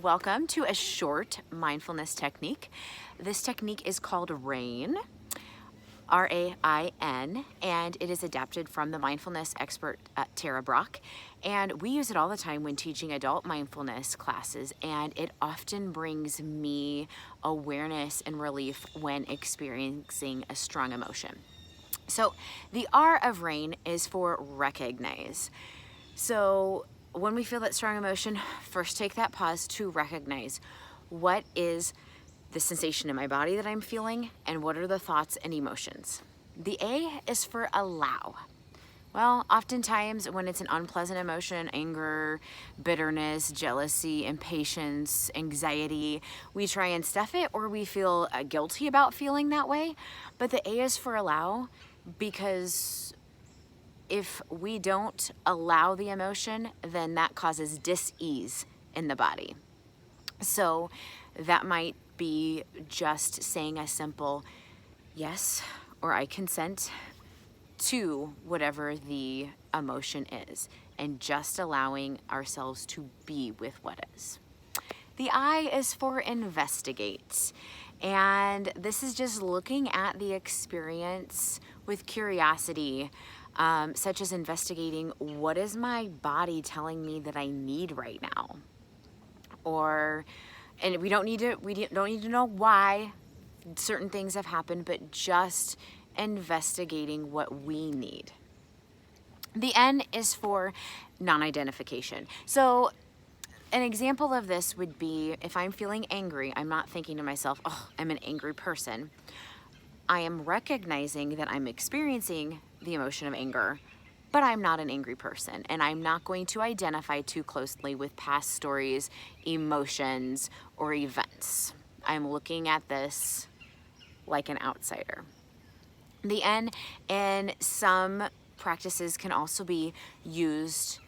Welcome to a short mindfulness technique. This technique is called RAIN, RAIN, and it is adapted from the mindfulness expert Tara Brach. And we use it all the time when teaching adult mindfulness classes, and it often brings me awareness and relief when experiencing a strong emotion. So the R of RAIN is for recognize. So when we feel that strong emotion, first take that pause to recognize what is the sensation in my body that I'm feeling and what are the thoughts and emotions. The A is for allow. Well, oftentimes when it's an unpleasant emotion, anger, bitterness, jealousy, impatience, anxiety, we try and stuff it or we feel guilty about feeling that way. But the A is for allow, because if we don't allow the emotion, then that causes dis-ease in the body. So that might be just saying a simple yes or I consent to whatever the emotion is, and just allowing ourselves to be with what is. The I is for investigate, and this is just looking at the experience with curiosity, such as investigating what is my body telling me that I need right now, and we don't need to know why certain things have happened, but just investigating what we need. The N is for non-identification. So an example of this would be if I'm feeling angry, I'm not thinking to myself, oh, I'm an angry person. I am recognizing that I'm experiencing the emotion of anger, but I'm not an angry person, and I'm not going to identify too closely with past stories, emotions, or events. I'm looking at this like an outsider. The N in some practices can also be used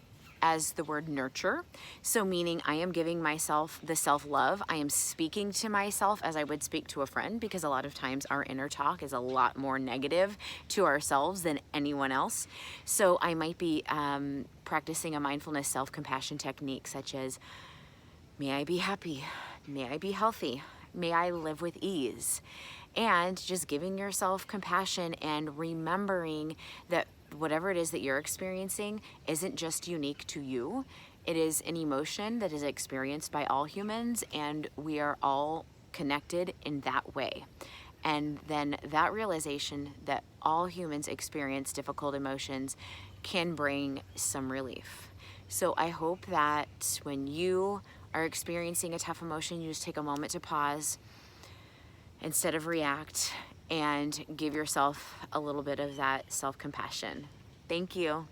as the word nurture. So meaning I am giving myself the self-love. I am speaking to myself as I would speak to a friend, because a lot of times our inner talk is a lot more negative to ourselves than anyone else. So I might be practicing a mindfulness self-compassion technique such as, may I be happy, may I be healthy, may I live with ease. And just giving yourself compassion and remembering that whatever it is that you're experiencing isn't just unique to you. It is an emotion that is experienced by all humans, and we are all connected in that way. And then that realization that all humans experience difficult emotions can bring some relief. So I hope that when you are experiencing a tough emotion, you just take a moment to pause instead of react, and give yourself a little bit of that self-compassion. Thank you.